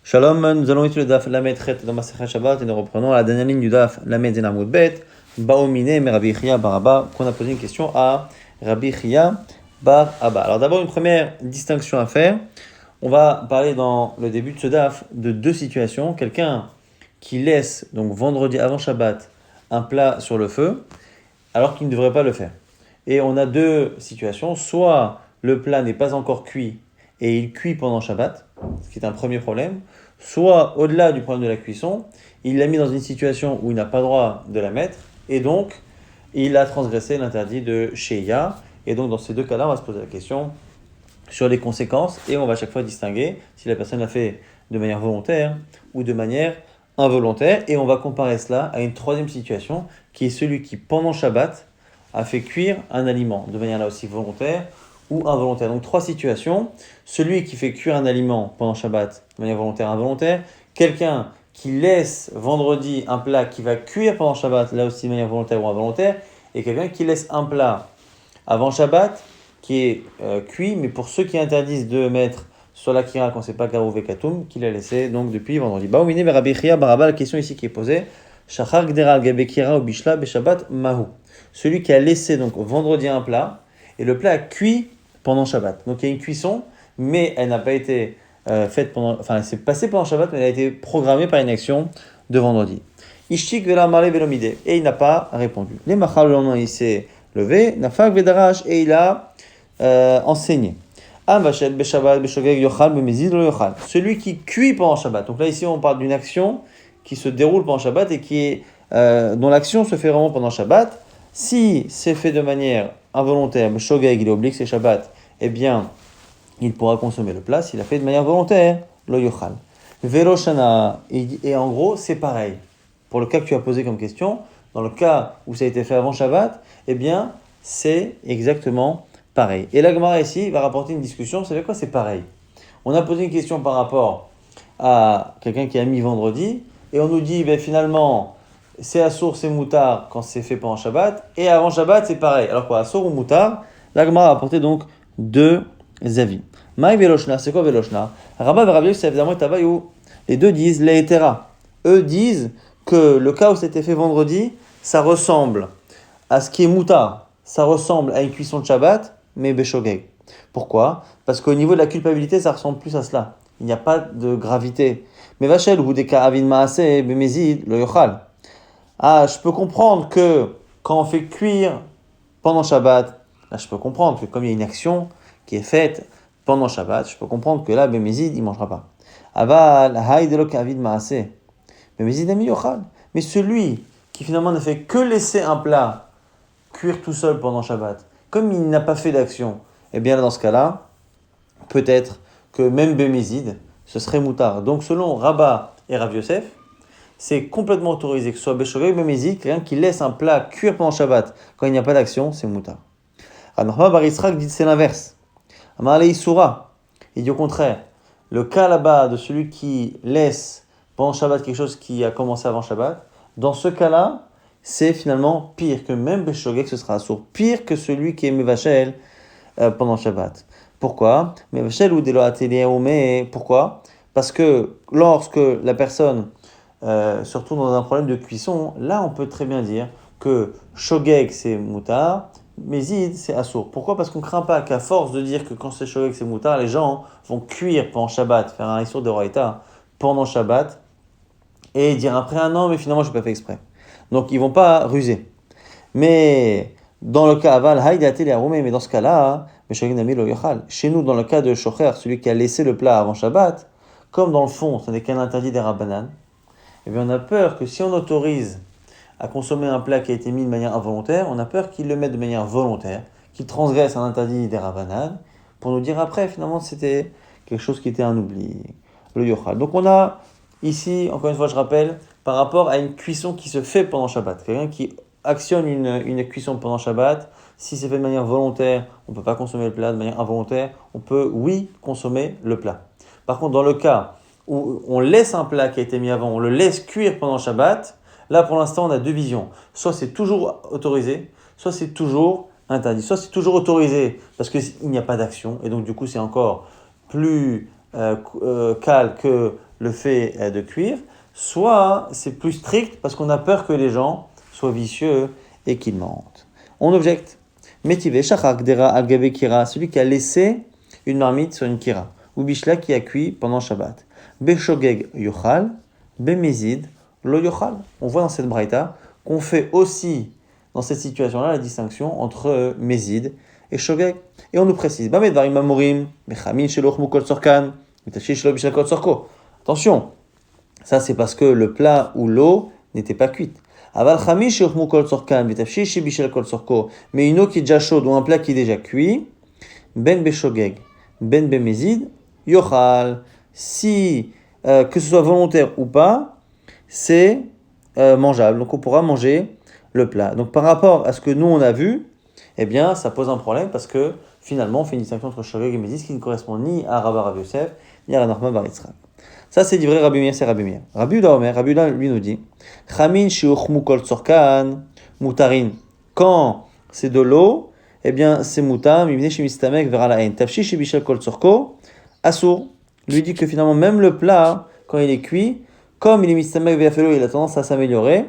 Shalom, nous allons étudier le Daf Lamed Chet dans Masechet Shabbat et nous reprenons à la dernière ligne du Daf Lamed Zen Amud Bet, Baomine mais Rabbi Chia bar Abba, qu'on a posé une question à Rabbi Chia bar Abba. Alors d'abord une première distinction à faire. On va parler dans le début de ce Daf de deux situations. Quelqu'un qui laisse donc vendredi avant Shabbat un plat sur le feu alors qu'il ne devrait pas le faire. Et on a deux situations. Soit le plat n'est pas encore cuit et il cuit pendant Shabbat, ce qui est un premier problème. Soit, au-delà du problème de la cuisson, il l'a mis dans une situation où il n'a pas le droit de la mettre, et donc, il a transgressé l'interdit de Sheya. Et donc, dans ces deux cas-là, on va se poser la question sur les conséquences, et on va à chaque fois distinguer si la personne l'a fait de manière volontaire ou de manière involontaire, et on va comparer cela à une troisième situation, qui est celui qui, pendant Shabbat, a fait cuire un aliment, de manière là aussi volontaire ou involontaire. Donc trois situations, celui qui fait cuire un aliment pendant Shabbat de manière volontaire ou involontaire, quelqu'un qui laisse vendredi un plat qui va cuire pendant Shabbat, là aussi de manière volontaire ou involontaire, et quelqu'un qui laisse un plat avant Shabbat qui est cuit, mais pour ceux qui interdisent de mettre sur la kira quand c'est pas karou vekatum, qu'il a laissé donc depuis vendredi. Baoumine mais Rabbi Chia bar Abba, la question ici qui est posée, Shachar gderal gabe kira ou bishla beshabbat mahu. Celui qui a laissé donc vendredi un plat, et le plat a cuit pendant Shabbat. Donc il y a une cuisson, mais elle n'a pas été faite pendant... Enfin, elle s'est passée pendant Shabbat, mais elle a été programmée par une action de vendredi. Ishtik vela marle velomide. Et il n'a pas répondu. Les machal, le lendemain, il s'est levé. Nafak vedarash. Et il a enseigné. Am beshabbat beshogeg yochal bemezid lo yochal. Celui qui cuit pendant Shabbat. Donc là, ici, on parle d'une action qui se déroule pendant Shabbat et qui est, dont l'action se fait vraiment pendant Shabbat. Si c'est fait de manière involontaire, mais Shogeg, il est obligé que c'est Shabbat, eh bien, il pourra consommer le plat. S'il a fait de manière volontaire, lo yochal. Velo shana, et en gros, c'est pareil. Pour le cas que tu as posé comme question, dans le cas où ça a été fait avant Shabbat, eh bien, c'est exactement pareil. Et la Gemara ici va rapporter une discussion. Vous savez quoi, c'est pareil. On a posé une question par rapport à quelqu'un qui a mis vendredi, et on nous dit, ben, finalement, c'est assour, c'est moutard quand c'est fait pendant Shabbat, et avant Shabbat, c'est pareil. Alors quoi, assour ou moutard, la Gemara a apporté donc deux avis. Maï veloshna, c'est quoi veloshna? Rabba et Rabbi Yosef, les deux disent le'etera. Eux disent que le cas où c'était fait vendredi, ça ressemble à ce qui est moutard. Ça ressemble à une cuisson de Shabbat, mais beshogeg. Pourquoi? Parce qu'au niveau de la culpabilité, ça ressemble plus à cela. Il n'y a pas de gravité. Mais vachel ou des cas avin maaseh bemezid lo yochal. Ah, je peux comprendre que quand on fait cuire pendant Shabbat, là je peux comprendre que comme il y a une action qui est faite pendant Shabbat, je peux comprendre que là, Bémézid, il ne mangera pas. Aval, haïdelo kavid maaseh. Bémézid ami yochal. Mais celui qui finalement ne fait que laisser un plat cuire tout seul pendant Shabbat, comme il n'a pas fait d'action, eh bien dans ce cas-là, peut-être que même Bémézid, ce serait moutard. Donc selon Rabba et Rav Yosef, c'est complètement autorisé que ce soit Béchogeg ou Bémézid, quelqu'un qui laisse un plat cuire pendant Shabbat quand il n'y a pas d'action, c'est moutard. Anachma bar Yisrak dit c'est l'inverse. Amar le Isura, il dit au contraire, le cas là-bas de celui qui laisse pendant Shabbat quelque chose qui a commencé avant Shabbat, dans ce cas-là, c'est finalement pire que même Béchogeg, ce sera assour, pire que celui qui est Mevachel pendant Shabbat. Pourquoi? Mevachel ou Delo Atelier Ome, pourquoi? Parce que lorsque la personne surtout dans un problème de cuisson, là on peut très bien dire que shogeg c'est moutard, mezid c'est assour. Pourquoi? Parce qu'on ne craint pas qu'à force de dire que quand c'est shogeg c'est moutard, les gens vont cuire pendant Shabbat, faire un issour de roïta pendant Shabbat et dire après ah non mais finalement je n'ai pas fait exprès. Donc ils ne vont pas ruser. Mais dans le cas aval, mais dans ce cas-là, chez nous dans le cas de shocher, celui qui a laissé le plat avant Shabbat, comme dans le fond ce n'est qu'un interdit des rabbanan, eh bien, on a peur que si on autorise à consommer un plat qui a été mis de manière involontaire, on a peur qu'il le mette de manière volontaire, qu'il transgresse un interdit des rabbanan, pour nous dire après, finalement, c'était quelque chose qui était un oubli, le yochal. Donc on a ici, encore une fois, je rappelle, par rapport à une cuisson qui se fait pendant Shabbat. Quelqu'un qui actionne une cuisson pendant Shabbat, si c'est fait de manière volontaire, on ne peut pas consommer le plat. De manière involontaire, on peut, oui, consommer le plat. Par contre, dans le cas où on laisse un plat qui a été mis avant, on le laisse cuire pendant Shabbat, là pour l'instant on a deux visions. Soit c'est toujours autorisé, soit c'est toujours interdit. Soit c'est toujours autorisé parce qu'il n'y a pas d'action, et donc du coup c'est encore plus calme que le fait de cuire, soit c'est plus strict parce qu'on a peur que les gens soient vicieux et qu'ils mentent. On objecte. Métivé, shachak, dera, al-gabe, kira, celui qui a laissé une marmite sur une kira, ou bishla qui a cuit pendant Shabbat. Beshogeg yochal, bemezid, lo yochal. On voit dans cette braïta qu'on fait aussi, dans cette situation-là, la distinction entre mezid et shogeg. Et on nous précise, bamedvarim amorim, mechamin sheloch mukol sorkan, metashi shelo bishla kol sorko. Attention, ça c'est parce que le plat ou l'eau n'était pas cuite. Aval chamin sheloch mukol sorkan, metashi shelo bishla kol sorko. Mais une eau qui est déjà chaude ou un plat qui est déjà cuit, ben beshogeg, ben bemezid, yochal. Si, que ce soit volontaire ou pas, c'est mangeable. Donc on pourra manger le plat. Donc par rapport à ce que nous on a vu, eh bien ça pose un problème parce que finalement on fait une distinction entre shogeg et mezid qui ne correspond ni à Rav Yosef ni à Nachman bar Yitzchak. Ça c'est livré Rabbi Meir, c'est Rabbi Meir. Rabbi Uda Omer, Rabbi Uda lui nous dit chamin shiuchmu kol tzorkan mutarin. Quand c'est de l'eau, eh bien c'est mutam, mivne shemistamek vera la haine. Tafshi shebishel kol tzorko asur. Lui dit que finalement même le plat quand il est cuit, comme il est mistamek ve'afelo, il a tendance à s'améliorer,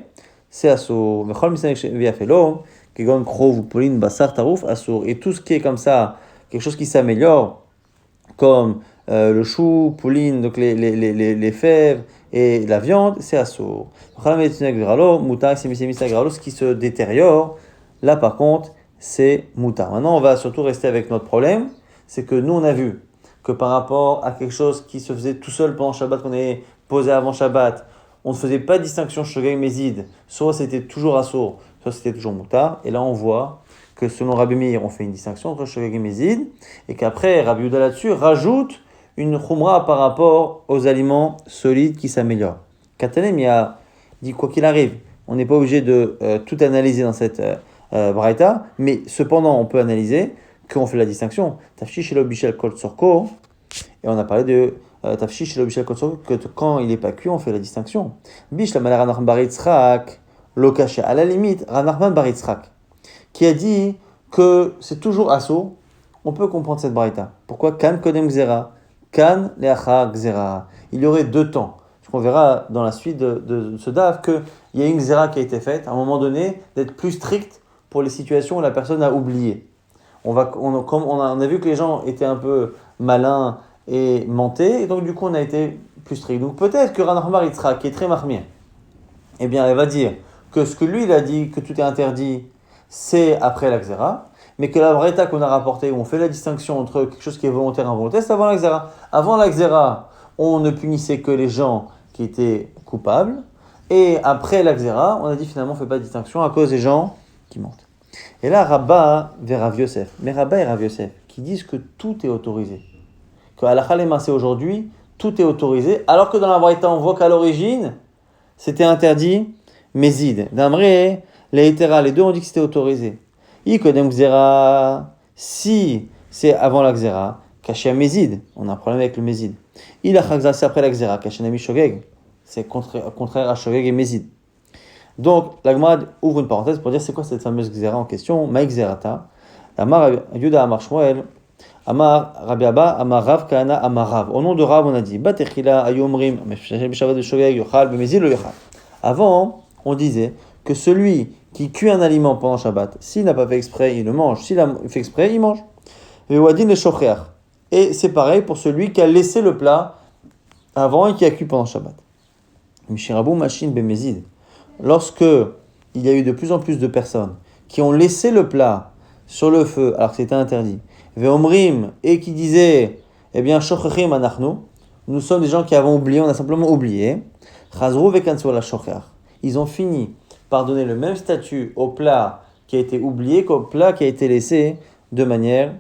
c'est asur. Mechol mistamek ve'afelo, kegon krov ou polin basar tarouf asur. Et tout ce qui est comme ça, quelque chose qui s'améliore, comme le chou, pouline, donc les fèves et la viande, c'est assour. Ce qui se détériore, là par contre, c'est moutar. Maintenant, on va surtout rester avec notre problème, c'est que nous, on a vu que par rapport à quelque chose qui se faisait tout seul pendant Shabbat, qu'on est posé avant Shabbat, on ne faisait pas de distinction shogeg mezid, soit c'était toujours assour, soit c'était toujours moutar. Et là, on voit que selon Rabbi Meir, on fait une distinction entre shogeg et mezid, et qu'après, Rabbi Uda là-dessus rajoute une khumra par rapport aux aliments solides qui s'améliorent. Katanem, il a dit quoi qu'il arrive, on n'est pas obligé de tout analyser dans cette braïta, mais cependant, on peut analyser qu'on fait la distinction. Tafshi shelo bishel kol tzorko, et on a parlé de Tafshi shelo bishel kol tzorko, que quand il n'est pas cuit, on fait la distinction. Bish la malach Ranachman bar Yitzchak, lo kasha, à la limite, Ranachman bar Yitzchak, qui a dit que c'est toujours assaut, on peut comprendre cette braïta. Pourquoi kan kodem gzera, kan leacha gzera. Il y aurait deux temps. On verra dans la suite de ce DAF qu'il y a une gzera qui a été faite, à un moment donné, d'être plus strict pour les situations où la personne a oublié. On a vu que les gens étaient un peu malins et mentés, et donc du coup on a été plus strict. Donc peut-être que Ranachman bar Yitzchak, qui est très marmien, eh bien elle va dire que ce que lui il a dit, que tout est interdit, c'est après la gzera, mais que la braïta qu'on a rapportée, où on fait la distinction entre quelque chose qui est volontaire et involontaire, c'est avant la gzera. Avant la gzera, on ne punissait que les gens qui étaient coupables, et après la gzera, on a dit finalement on ne fait pas de distinction à cause des gens qui mentent. Et là, Rabba vers Rav Yosef, mais Rabba et Rav Yosef, qui disent que tout est autorisé, que à la Khalema, c'est aujourd'hui, tout est autorisé, alors que dans la braïta, on voit qu'à l'origine, c'était interdit, mezid. D'Amré, les deux ont dit que c'était autorisé. Ikodem gzera, si c'est avant la gzera, caché à mezid, on a un problème avec le mezid. Il a chagza, c'est après la gzera, caché nami shogeg, c'est contraire à shogeg et mezid. Donc, la Gemara ouvre une parenthèse pour dire c'est quoi cette fameuse gzera en question, maïk gzerata, Amar Yuda Amar Shmuel, Amar Rabbi Abba, Amar Rav Kahana, Amar Rav. Au nom de Rav, on a dit Batechila ayomrim, Meshavat de shogeg, yochal, bemezid lo yochal. Avant, on disait que celui qui cuit un aliment pendant Shabbat, s'il n'a pas fait exprès, il le mange. S'il a fait exprès, il mange. Et c'est pareil pour celui qui a laissé le plat avant et qui a cuit pendant Shabbat. Mishirabou Machin Bemezid. Lorsque il y a eu de plus en plus de personnes qui ont laissé le plat sur le feu alors que c'était interdit, Veomrim, et qui disaient, eh bien, Shochechim Anachnu, nous sommes des gens qui avons oublié, on a simplement oublié. Chazrou Vekansu la Shocher. Ils ont fini par donner le même statut au plat qui a été oublié qu'au plat qui a été laissé de manière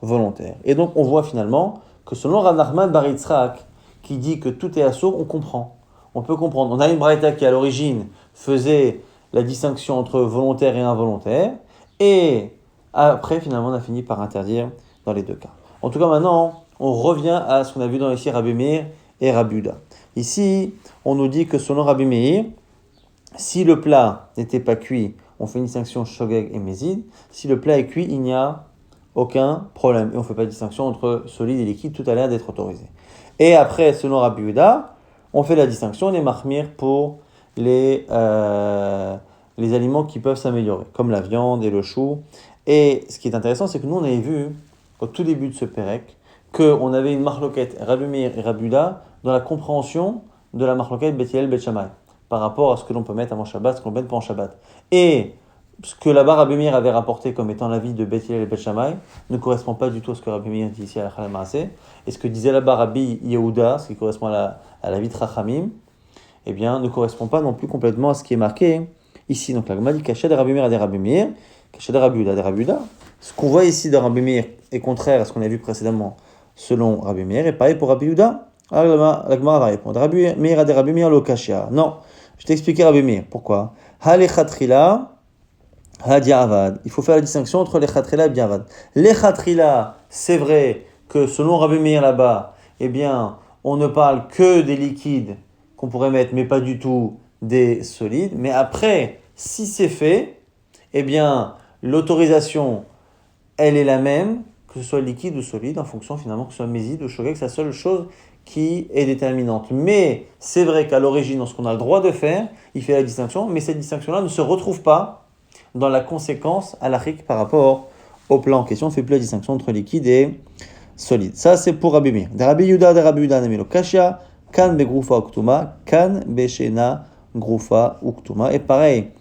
volontaire. Et donc on voit finalement que selon Rav Nachman bar Yitzchak, qui dit que tout est assour, on comprend. On peut comprendre. On a une braïta qui à l'origine faisait la distinction entre volontaire et involontaire, et après finalement on a fini par interdire dans les deux cas. En tout cas maintenant, on revient à ce qu'on a vu dans ici Rabbi Meir et Rabbi Uda. Ici, on nous dit que selon Rabbi Meir, si le plat n'était pas cuit, on fait une distinction shogeg et mezid. Si le plat est cuit, il n'y a aucun problème. Et on ne fait pas de distinction entre solide et liquide, tout a l'air d'être autorisé. Et après, selon Rabbi Uda, on fait la distinction, on est mahmir pour les aliments qui peuvent s'améliorer, comme la viande et le chou. Et ce qui est intéressant, c'est que nous, on avait vu, au tout début de ce Pérec, qu'on avait une marloquette Rabbi Meir et Rabbi Yehuda dans la compréhension de la marloquette Bet Hillel Bet Shammai, par rapport à ce que l'on peut mettre avant Shabbat, ce qu'on peut mettre pendant Shabbat. Et ce que là-bas Rabbi Meir avait rapporté comme étant l'avis de Bet Hillel et Bet Shammai ne correspond pas du tout à ce que Rabbi Meir dit ici à la Chalal Maaseh. Et ce que disait là-bas Rabbi Yehuda, ce qui correspond à l'avis de Rachamim, eh bien, ne correspond pas non plus complètement à ce qui est marqué ici. Donc la Gemara dit Kachet de Rabbi Meir à des Rabbi Meir, Kachet de Rabbi Yehuda des Rabbi Yehuda. Ce qu'on voit ici de Rabbi Meir est contraire à ce qu'on a vu précédemment selon Rabbi Meir, et pareil pour Rabbi Yehuda. Alors la Gemara va répondre Rabbi Meir à des Rabbi Meir lo Kashia. Non, je t'ai expliqué Rabbi Meir. Pourquoi Halechatrila, Hadiavad. Il faut faire la distinction entre les Chatrila et Diavad. Les Chatrila, c'est vrai que selon Rabbi Meir là-bas, eh bien, on ne parle que des liquides qu'on pourrait mettre, mais pas du tout des solides. Mais après, si c'est fait, eh bien, l'autorisation, elle est la même, que ce soit liquide ou solide, en fonction finalement que ce soit méside ou shogeg, c'est la seule chose qui est déterminante. Mais c'est vrai qu'à l'origine, dans ce qu'on a le droit de faire, il fait la distinction, mais cette distinction-là ne se retrouve pas dans la conséquence halachique par rapport au plan en question. On ne fait plus la distinction entre liquide et solide. Ça, c'est pour Rabbi Meir. De Rabbi Yehuda Nemelo Kashia, Kan begrufa uktuma, Kan beshena grufa uktuma. Et pareil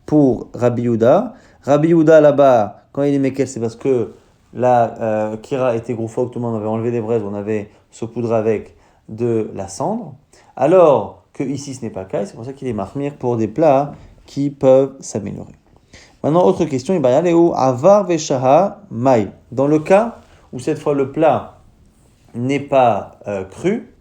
pour Rabbi Yehuda. Rabbi Yehuda là-bas, quand il est mekel, c'est parce que la kira était grufa uktuma, on avait enlevé des braises, on avait saupoudré avec de la cendre. Alors que ici ce n'est pas le cas, c'est pour ça qu'il est mahmir pour des plats qui peuvent s'améliorer. Maintenant, autre question, il va y aller où Avar veshaha mai. Dans le cas où cette fois le plat n'est pas cru,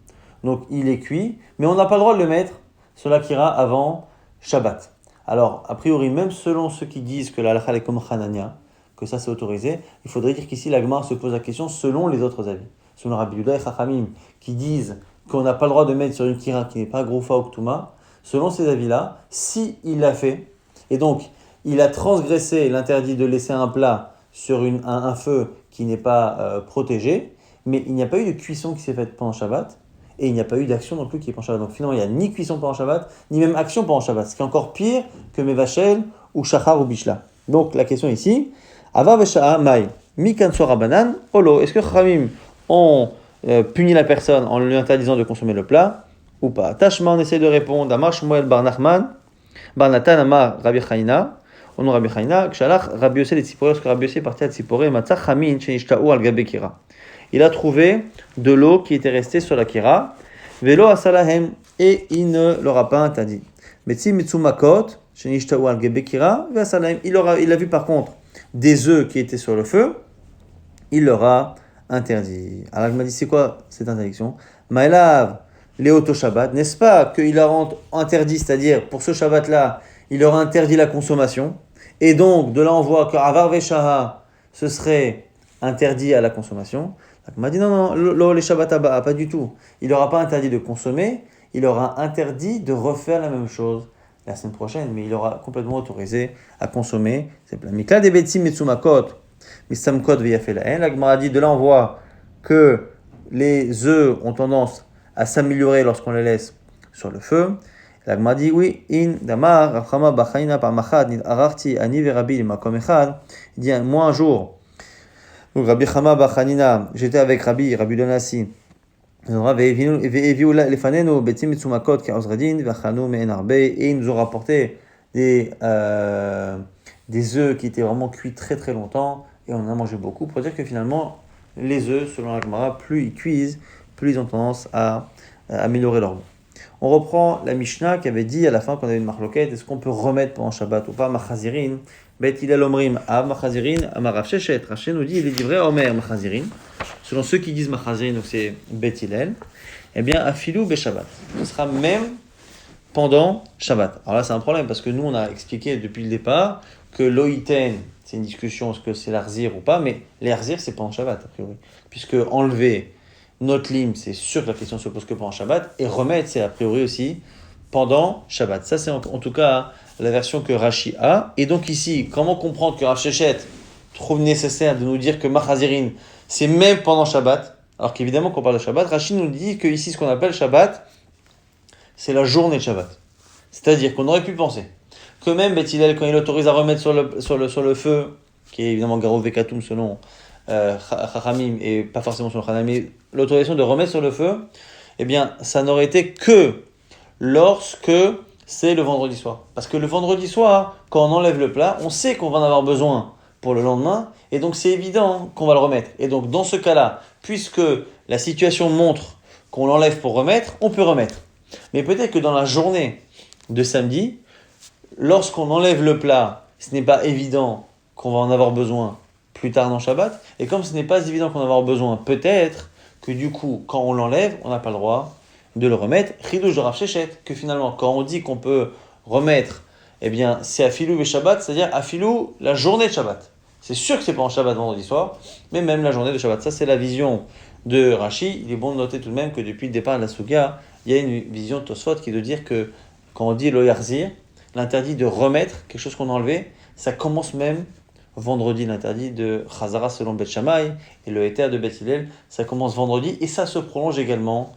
donc il est cuit, mais on n'a pas le droit de le mettre sur la kira avant Shabbat. Alors, a priori, même selon ceux qui disent que la halakha est comme Hanania, que ça c'est autorisé, il faudrait dire qu'ici la Gemara se pose la question selon les autres avis. Selon Rabbi Yehuda et Chachamim, qui disent qu'on n'a pas le droit de mettre sur une kira qui n'est pas grufa ou ktuma, selon ces avis-là, si il l'a fait, et donc il a transgressé l'interdit de laisser un plat sur un feu qui n'est pas protégé, mais il n'y a pas eu de cuisson qui s'est faite pendant Shabbat, et il n'y a pas eu d'action non plus qui est pendant Shabbat. Donc finalement, il n'y a ni cuisson pendant Shabbat, ni même action pendant Shabbat, ce qui est encore pire que Mevachel ou Shachar ou Bishla. Donc la question ici, Ava Vesha'a Mai, Mikan Sora Banan, Olo, est-ce que Khamim ont puni la personne en lui interdisant de consommer le plat ou pas? Tashma, on essaie de répondre, Amar Shmuel Bar Nachman, Bar Natan Amar Rabbi Chaina, au nom Rabbi Chaina, Kshalach Rabbi Yossé les Tzipore, lorsque Rabbi Yossé partait à Tzipore, Matzah Chamin Shenishta'u al Gabe Kira. Il a trouvé de l'eau qui était restée sur la kira, velo asalahem, et il ne l'aura pas interdit. Metzi mitsumakot, shenishta'u al gebe kira, ve'asalahem. Il a vu par contre des œufs qui étaient sur le feu, il l'aura interdit. Alors je me dis, c'est quoi cette interdiction? Maëlav, Léoto Shabbat, n'est-ce pas qu'il a interdit, c'est-à-dire pour ce Shabbat-là, il aura interdit la consommation, et donc de là on voit qu'Avar Veshaha, ce serait interdit à la consommation. Donc, on m'a dit non, les Shabbat pas du tout. Il n'aura pas interdit de consommer, il aura interdit de refaire la même chose la semaine prochaine, mais il aura complètement autorisé à consommer ces plats. Mikla de Betsim Metsumakot, Misamkot Veyafelaen. La Gemara dit de là on voit que les œufs ont tendance à s'améliorer lorsqu'on les laisse sur le feu. La Gemara dit oui, in damar rachama bachaina par machad nid ararti ani verabi makom echad. Il dit moi un jour. Donc Rabbi Chama bar Chanina, j'étais avec Rabbi Donassi. Et ils nous ont rapporté des œufs qui étaient vraiment cuits très très longtemps et on en a mangé beaucoup pour dire que finalement les œufs, selon la Gemara, plus ils cuisent, plus ils ont tendance à améliorer leur goût. On reprend la Mishnah qui avait dit à la fin qu'on avait une marloquette, est-ce qu'on peut remettre pendant Shabbat ou pas Machazirin? Bet Hillel Omrim Av Machazirin Amarav Sheshet. Raché nous dit il est vrai Omer Machazirin. Selon ceux qui disent Machazirin, donc c'est Bet Hillel, eh bien Afilou Be Shabbat. Ce sera même pendant Shabbat. Alors là c'est un problème parce que nous on a expliqué depuis le départ que l'Oïten, c'est une discussion est-ce que c'est l'arzir ou pas, mais l'arzir c'est pendant Shabbat a priori. Puisque enlever notre lime, c'est sûr que la question se pose que pendant Shabbat, et remettre, c'est a priori aussi pendant Shabbat. Ça, c'est en tout cas la version que Rashi a. Et donc ici, comment comprendre que Rav Sheshet trouve nécessaire de nous dire que Machazirin, c'est même pendant Shabbat, alors qu'évidemment, quand on parle de Shabbat, Rashi nous dit que ici, ce qu'on appelle Shabbat, c'est la journée de Shabbat. C'est-à-dire qu'on aurait pu penser que même Beth Hillel, quand il autorise à remettre sur le feu, qui est évidemment Garou Vekatum selon Chachamim et pas forcément selon Chachamim, mais l'autorisation de remettre sur le feu, eh bien, ça n'aurait été que lorsque c'est le vendredi soir. Parce que le vendredi soir, quand on enlève le plat, on sait qu'on va en avoir besoin pour le lendemain, et donc c'est évident qu'on va le remettre. Et donc dans ce cas-là, puisque la situation montre qu'on l'enlève pour remettre, on peut remettre. Mais peut-être que dans la journée de samedi, lorsqu'on enlève le plat, ce n'est pas évident qu'on va en avoir besoin plus tard dans Shabbat, et comme ce n'est pas évident qu'on va en avoir besoin, peut-être que du coup, quand on l'enlève, on n'a pas le droit de le remettre. Chidouj de Rav Sheshet, que finalement, quand on dit qu'on peut remettre, eh bien, c'est Afilou et Shabbat, c'est-à-dire Afilou la journée de Shabbat. C'est sûr que c'est pas en Shabbat vendredi soir, mais même la journée de Shabbat. Ça, c'est la vision de Rashi. Il est bon de noter tout de même que depuis le départ de la Souga, il y a une vision de Tosfot qui est de dire que quand on dit lo yarzir, l'interdit de remettre quelque chose qu'on a enlevé, ça commence même vendredi, l'interdit de Chazara selon Beth Shammai et le Héter de Beth Hillel, ça commence vendredi et ça se prolonge également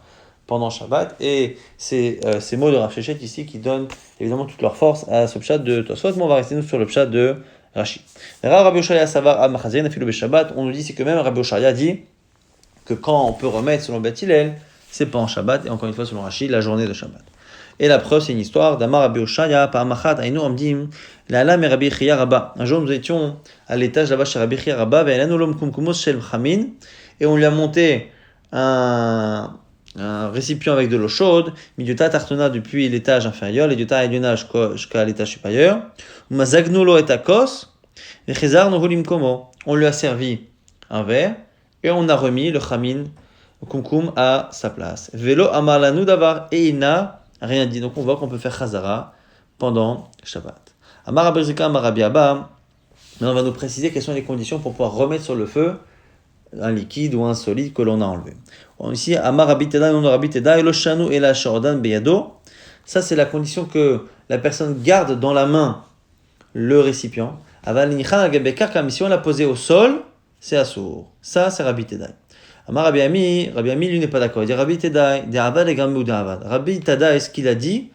pendant Shabbat. Et c'est ces mots de Rav Sheshet ici qui donnent évidemment toute leur force à ce pshat de Tosfot, mais on va rester nous sur le pshat de Rashi. Rabbi Oshaya Savar Amachazin Afilu Beshabbat, on nous dit c'est que même Rabbi Oshaya dit que quand on peut remettre selon Beth Hillel, c'est pas en Shabbat, et encore une fois selon Rashi, la journée de Shabbat. Et la preuve, c'est une histoire d'Amar Rabbi Oshaya, par Amachat, Aïnou Amdim, Lala me Rabbi Chia Rabba. Un jour, nous étions à l'étage là-bas chez Rabbi Chia Rabba, Ve'elanou kumkumos shel chamin, et on lui a monté un récipient avec de l'eau chaude, Midiota Tartona depuis l'étage inférieur, Midiota Eliona jusqu'à l'étage supérieur, Mazagnulo et Akos, Vechezar Nohulim Komo. On lui a servi un verre, et on a remis le chamin, le kumkum, à sa place. Velo Amalanu Davar, et il n'a rien dit. Donc on voit qu'on peut faire Chazara pendant Shabbat. Amar Rabbi Zika, Amar Rabbi Abba. Maintenant on va nous préciser quelles sont les conditions pour pouvoir remettre sur le feu un liquide ou un solide que l'on a enlevé. Ici, Amar Rabbi Teda, non Rabbi Teda, Eloshanu Ela Shordan Beyado. Ça c'est la condition que la personne garde dans la main le récipient. Aval Nichan Agabekar, comme si on l'a posé au sol, c'est assour. Ça c'est Rabbi Teda. Amar Rabbi Ami lui n'est pas d'accord. Il dit Rabbi Tedai, de Avad et Gamou de Avad. Rabbi Tedai, ce qu'il a dit,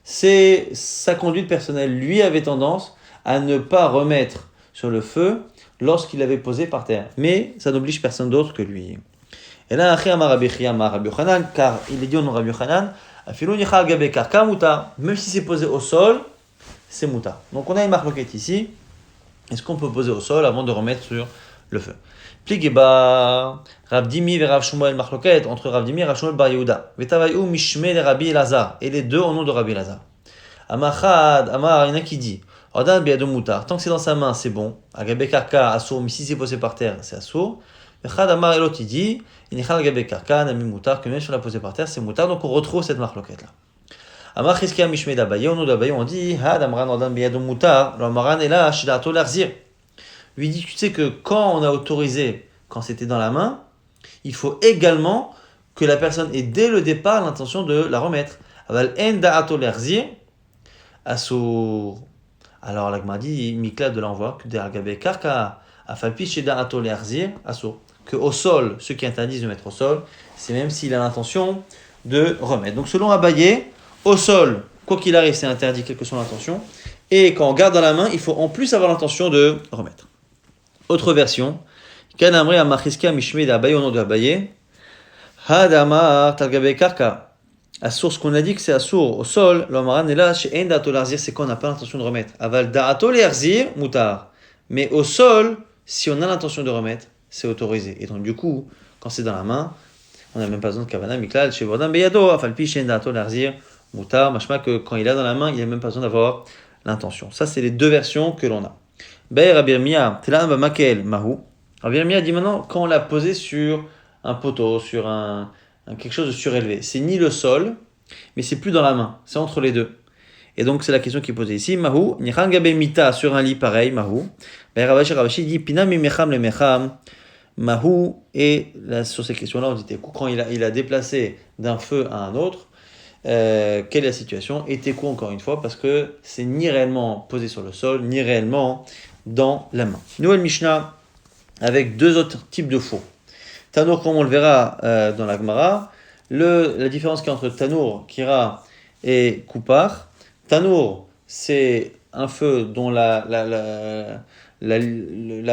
c'est sa conduite personnelle. Lui avait tendance à ne pas remettre sur le feu lorsqu'il l'avait posé par terre. Mais ça n'oblige personne d'autre que lui. Et là, Amar Rabbi Chia, Amar Rabbi Yochanan, car il est dit au nom de Rabbi Yochanan, Afilou Nichal Gabekar Kamuta, même si c'est posé au sol, c'est Muta. Donc on a une marloquette ici. Est-ce qu'on peut poser au sol avant de remettre sur le feu? Pligeba, Rav Dimi et Rav Shmuel Machloket, entre Rav Dimi et Rav Shmuel Bar Yehuda. Vetavayu Mishme le Rabbi Elazar, et les deux au nom de Rabbi Elazar. Amachad, Amar, il y en a qui dit, Ordan Beyadou Mutar, tant que c'est dans sa main, c'est bon. Agabe Karka, Assour, mais si c'est posé par terre, c'est Assour. Vechad Amar Elot, il dit, Inichal Agabe Karka, Nami Mutar, que même si on l'a posé par terre, c'est Mutar, donc on retrouve cette Machloket là. Amar Chizkia Mishme d'Abaye, au nom d'Abaye, on dit, Had Amran Ordan Beyadou Mutar, l'Amaran est là, Shidato Larzir. Lui dit, tu sais que quand on a autorisé, quand c'était dans la main, il faut également que la personne ait dès le départ l'intention de la remettre. Aval en da'ato lerzir, assour. Alors l'agma dit, mikla de l'envoi, que deragabe karka, afalpi chez da'ato lerzir, assour. Que au sol, ceux qui interdisent de mettre au sol, c'est même s'il a l'intention de remettre. Donc selon Abaye, au sol, quoi qu'il arrive, c'est interdit, quelle que soit l'intention. Et quand on garde dans la main, il faut en plus avoir l'intention de remettre. Autre version, Kanamri Amachiska Mishme d'Abaye au nom de Abaye, Hadamar Talgabe Karka. À source qu'on a dit que c'est à sourd au sol, l'Omaran est là, chez Endato Larzir, c'est qu'on n'a pas l'intention de remettre. Aval Da'ato Larzir, Moutar. Mais au sol, si on a l'intention de remettre, c'est autorisé. Et donc du coup, quand c'est dans la main, on n'a même pas besoin de Kavana Miklal, chez Vodam Beyado, Afalpi, chez Endato Larzir, Moutar. Machma que quand il a dans la main, il n'a même pas besoin d'avoir l'intention. Ça, c'est les deux versions que l'on a. Bay Rabbi Yirmiyah, Telan Bamakel Mahu. Rabbi Yirmiyah dit maintenant, quand on l'a posé sur un poteau, sur quelque chose de surélevé, c'est ni le sol, mais c'est plus dans la main, c'est entre les deux. Et donc c'est la question qui est posée ici. Mahu, Nichan Gabe Mita sur un lit pareil, Mahu. Bay Ravashi dit, Pinam Mecham le Mecham, Mahu, et là, sur ces questions-là, on dit, quand il a déplacé d'un feu à un autre, quelle est la situation? Et Tekou encore une fois, parce que c'est ni réellement posé sur le sol, ni réellement dans la main. Nouvelle Mishnah avec deux autres types de fours. Tanour, comme on le verra dans la Gemara, la différence qu'il y a entre Tanour, Kira et Koupar. Tanour, c'est un feu dont la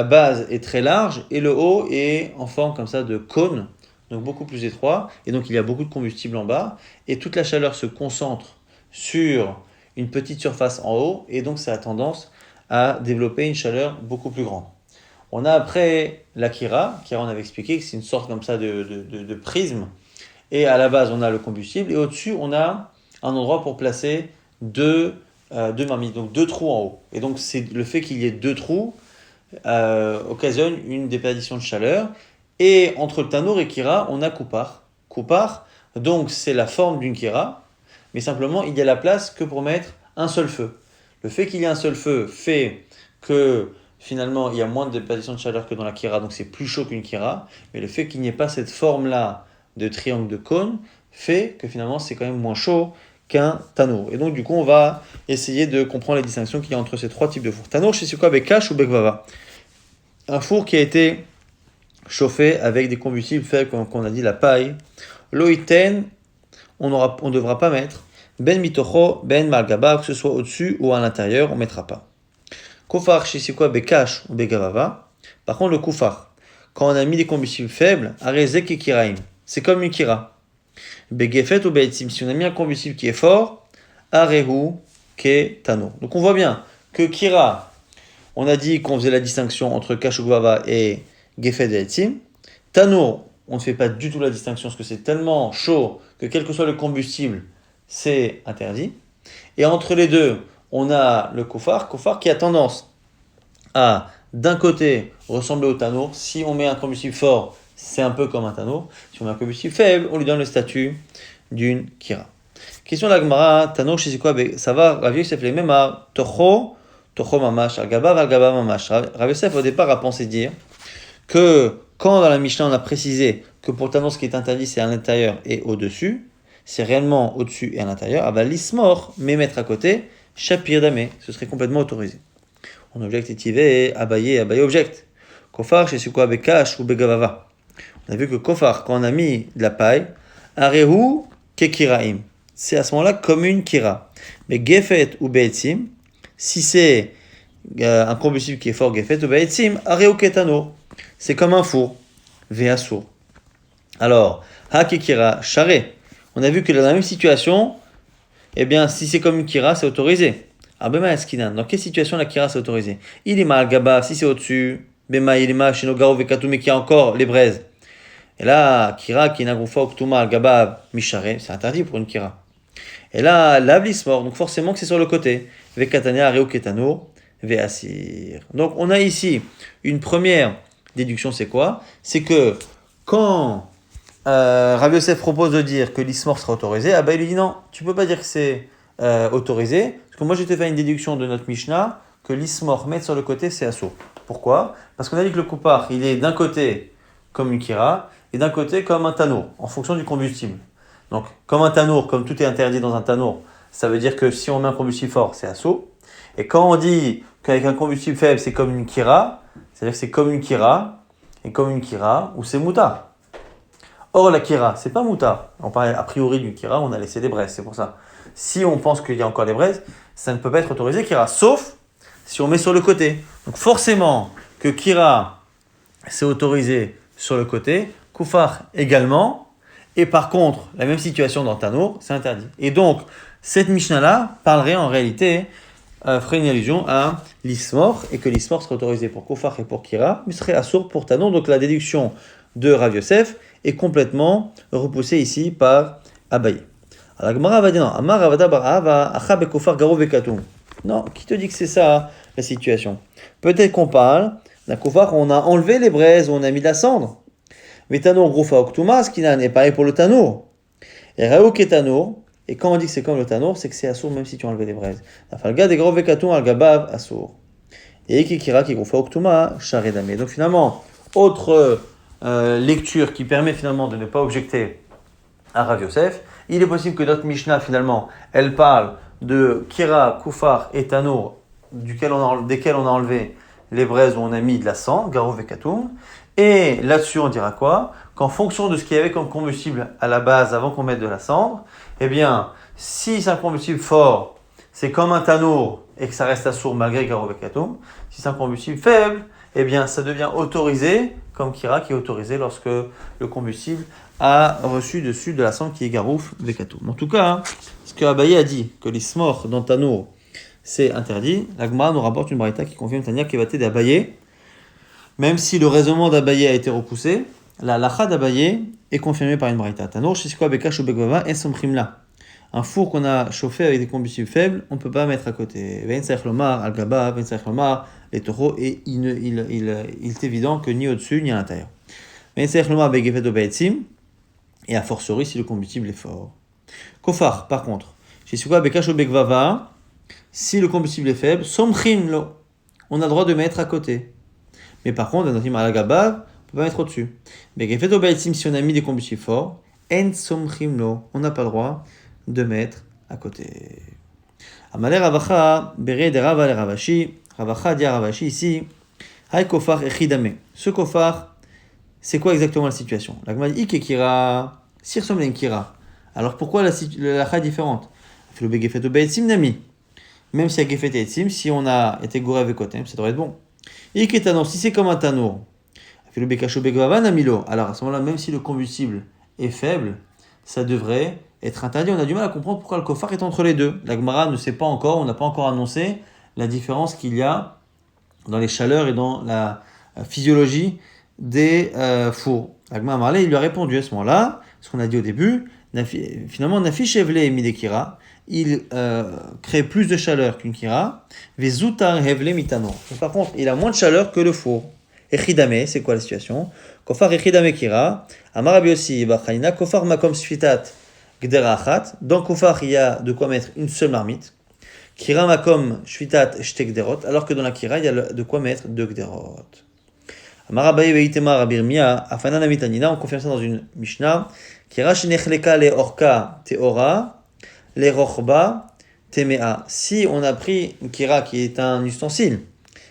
base est très large et le haut est en forme comme ça de cône, donc beaucoup plus étroit, et donc il y a beaucoup de combustible en bas, et toute la chaleur se concentre sur une petite surface en haut, et donc ça a tendance à développer une chaleur beaucoup plus grande. On a après la Kira on avait expliqué que c'est une sorte comme ça de prisme, et à la base on a le combustible, et au-dessus on a un endroit pour placer deux marmites, donc deux trous en haut. Et donc c'est le fait qu'il y ait deux trous occasionne une déperdition de chaleur. Et entre le Tanour et Kira, on a Koupar. Koupar, donc c'est la forme d'une Kira, mais simplement il y a la place que pour mettre un seul feu. Le fait qu'il y ait un seul feu fait que finalement il y a moins de déperdition de chaleur que dans la Kira, donc c'est plus chaud qu'une Kira, mais le fait qu'il n'y ait pas cette forme-là de triangle de cône fait que finalement c'est quand même moins chaud qu'un Tanour. Et donc du coup on va essayer de comprendre les distinctions qu'il y a entre ces trois types de fours. Tanour, c'est quoi? Bekash ou Bekvava? Un four qui a été chauffé avec des combustibles faibles, comme on a dit, la paille. Loïten, on ne devra pas mettre. Ben mitocho, ben malgaba, que ce soit au-dessus ou à l'intérieur, on ne mettra pas. Kofar, c'est quoi? Bekash ou Bekvava. Par contre, le koufar, quand on a mis des combustibles faibles, arezek et kiraim, c'est comme une kira. Begefet ou beetzim, si on a mis un combustible qui est fort, arehu ke tano. Donc on voit bien que kira, on a dit qu'on faisait la distinction entre Kashugvava et Gefet et Etzim. Tanour, on ne fait pas du tout la distinction parce que c'est tellement chaud que quel que soit le combustible, c'est interdit. Et entre les deux, on a le Kofar qui a tendance à, d'un côté, ressembler au Tanour. Si on met un combustible fort, c'est un peu comme un Tanour. Si on met un combustible faible, on lui donne le statut d'une Kira. Question de la Gemara, Tanour, c'est quoi? Ça va, Rav Yosef les mêmes à Tocho mamash, al-gaba mamash. Rav Yosef au départ a pensé dire que quand dans la Mishnah on a précisé que pour le Tanour ce qui est interdit c'est à l'intérieur et au-dessus, c'est réellement au-dessus et à l'intérieur, ah bah l'ismor, mais mettre à côté, shapir damé, ce serait complètement autorisé. On objecte étivé, abayé objecte. Kofar, c'est quoi? Bekash ou begavava. On a vu que Kofar, quand on a mis de la paille, arehu kekiraim. C'est à ce moment-là comme une kira. Mais gefet ou beetzim, si c'est un combustible qui est fort, gefet ou beetzim, areu ketano. C'est comme un four, veasur. Alors, ha kekira, charé. On a vu que dans la même situation, eh bien, si c'est comme une kira, c'est autorisé. Bema eskinan. Dans quelle situation la kira c'est autorisé? Il est mal gaba, si c'est au-dessus. Bema ilima shinogaro vekatou, mais qui a encore les braises. Et là, kira qui nagrufa oktuma gaba mishare, c'est interdit pour une kira. Et là, l'avlismor, donc forcément que c'est sur le côté. Vekatania areu ketano, veasir. Donc on a ici une première déduction, c'est quoi? C'est que quand Rav Yosef propose de dire que l'ismor sera autorisé, ah ben il lui dit non, tu peux pas dire que c'est autorisé, parce que moi j'ai fait une déduction de notre Mishnah que l'ismor mettre sur le côté c'est assourd. Pourquoi? Parce qu'on a dit que le koupar il est d'un côté comme une kira et d'un côté comme un tanour en fonction du combustible. Donc comme un tanour, comme tout est interdit dans un tanour, ça veut dire que si on met un combustible fort c'est assourd. Et quand on dit qu'avec un combustible faible c'est comme une kira, c'est-à-dire que c'est comme une kira et comme une kira ou c'est mouta. Or, la kira, c'est pas mouta. On parle a priori du kira, on a laissé des braises, c'est pour ça. Si on pense qu'il y a encore des braises, ça ne peut pas être autorisé, kira, sauf si on met sur le côté. Donc forcément que kira, c'est autorisé sur le côté, koufar également, et par contre, la même situation dans tanour, c'est interdit. Et donc, cette Mishnah-là parlerait en réalité, ferait une allusion à l'ismor, et que l'ismor serait autorisé pour koufar et pour kira, mais serait assourd pour tanour. Donc la déduction de Rav Yosef est complètement repoussé ici par Abaye. Alors la Gemara va dire non, Amar Ravada bar Ahava, Acha bekofar garo bekatum. Non, qui te dit que c'est ça la situation? Peut-être qu'on parle d'un kofar où on a enlevé les braises, où on a mis de la cendre. Mais tanour grofa oktuma, ce qui n'est pas pareil pour le tanour. Et raouk et tanour, et quand on dit que c'est comme le tanour, c'est que c'est assour même si tu as enlevé les braises. Falga de garo bekatum al gabav assour. Et kikira qui grofa oktuma, charedame. Donc finalement, autre lecture qui permet finalement de ne pas objecter à Rav Yosef. Il est possible que notre Mishnah finalement, elle parle de Kira, Koufar et Tanour, desquels on a enlevé les braises où on a mis de la cendre, Garou et Katoum. Et là-dessus on dira quoi? Qu'en fonction de ce qu'il y avait comme combustible à la base avant qu'on mette de la cendre, eh bien Si c'est un combustible fort, c'est comme un tanour et que ça reste assourd malgré Garo Bekatum. Si c'est un combustible faible, eh bien ça devient autorisé, comme Kira qui est autorisé lorsque le combustible a reçu dessus de la cendre qui est Garouf Bekatum. En tout cas, ce que Abaye a dit, que l'ismor dans tanour c'est interdit, la Gemara nous rapporte une braïta qui confirme Tania qui battait d'Abaye. Même si le raisonnement d'Abaye a été repoussé, la lacha d'Abaye est confirmée par une braïta. Tanour, shiskwa bekash ou begvava, en somchimla. Un four qu'on a chauffé avec des combustibles faibles, on ne peut pas mettre à côté. Vein saich lomar, al-gaba, vein saich lomar, les taureaux, et il est évident que ni au-dessus ni à l'intérieur. Vein saich lomar begefet obeetzim, et a fortiori si le combustible est fort. Kofar, par contre, shiskwa bekash ou begvava, si le combustible est faible, somchimlo, on a le droit de mettre à côté. Mais par contre, dans un al-gabav, on ne peut pas mettre au-dessus. Mais si on a mis des combustibles forts, en somchimlo, on n'a pas le droit de mettre à côté. Amalé Ravacha, Bere de Rava le Ravashi, Ravacha dit à Ravashi ici, Hay kofar echidame. Ce kofar, c'est quoi exactement la situation? La Gemara dit Ike kira, si ressemble à une kira. Alors pourquoi la lacha est différente? Filo begefet obeetzim nami. Même si y a gefet et etzim, si on a été gouré avec otem, ça devrait être bon. Ike tanour, si c'est comme un tanour, filo bekasho begvava namilo. Alors à ce moment-là, même si le combustible est faible, ça devrait être interdit. On a du mal à comprendre pourquoi le kofar est entre les deux. La Gemara ne sait pas encore, on n'a pas encore annoncé la différence qu'il y a dans les chaleurs et dans la physiologie des fours. La Gemara Marley, il lui a répondu à ce moment-là, ce qu'on a dit au début, finalement, Nafi Chevle et Midekira, il crée plus de chaleur qu'une kira, Vezutar Hevle Mitano. Par contre, il a moins de chaleur que le four. Echidame, c'est quoi la situation? Kofar Echidame Kira, Amarabi aussi, Bachanina, Kofar Makom Sfitat. Dans Kofar, il y a de quoi mettre une seule marmite. Kira makom shvitat shte gderot, alors que dans la Kira, il y a de quoi mettre deux gderot. Amarabaye veitema rabirmia, afanana mitanina, on confirme ça dans une Mishnah. Kira shenechleka le orka teora, le rochba temea. Si on a pris une Kira qui est un ustensile,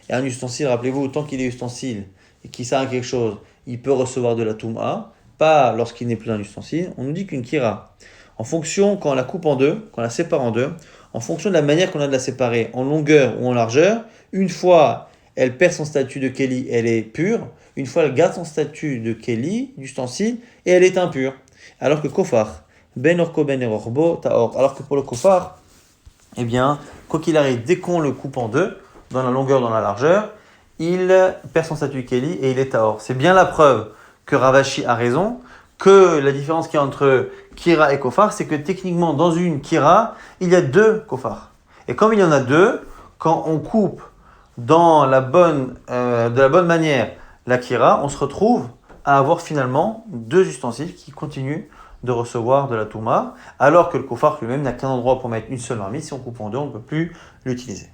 et un ustensile, rappelez-vous, tant qu'il est ustensile et qu'il sert à quelque chose, il peut recevoir de la touma, pas lorsqu'il n'est plus un ustensile. On nous dit qu'une Kira, en fonction, quand on la coupe en deux, quand on la sépare en deux, en fonction de la manière qu'on a de la séparer, en longueur ou en largeur, une fois elle perd son statut de Keli, elle est pure, une fois elle garde son statut de Keli, d'ustensile, et elle est impure. Alors que Kofar, Ben Orko Ben Erorbo, Taor, alors que pour le Kofar, eh bien, quoi qu'il arrive, dès qu'on le coupe en deux, dans la longueur, dans la largeur, il perd son statut de Keli et il est Taor. C'est bien la preuve que Ravashi a raison, que la différence qu'il y a entre Kira et Kofar, c'est que techniquement, dans une Kira, il y a deux Kofar. Et comme il y en a deux, quand on coupe de la bonne manière la Kira, on se retrouve à avoir finalement deux ustensiles qui continuent de recevoir de la Touma, alors que le Kofar lui-même n'a qu'un endroit pour mettre une seule marmite. Si on coupe en deux, on ne peut plus l'utiliser.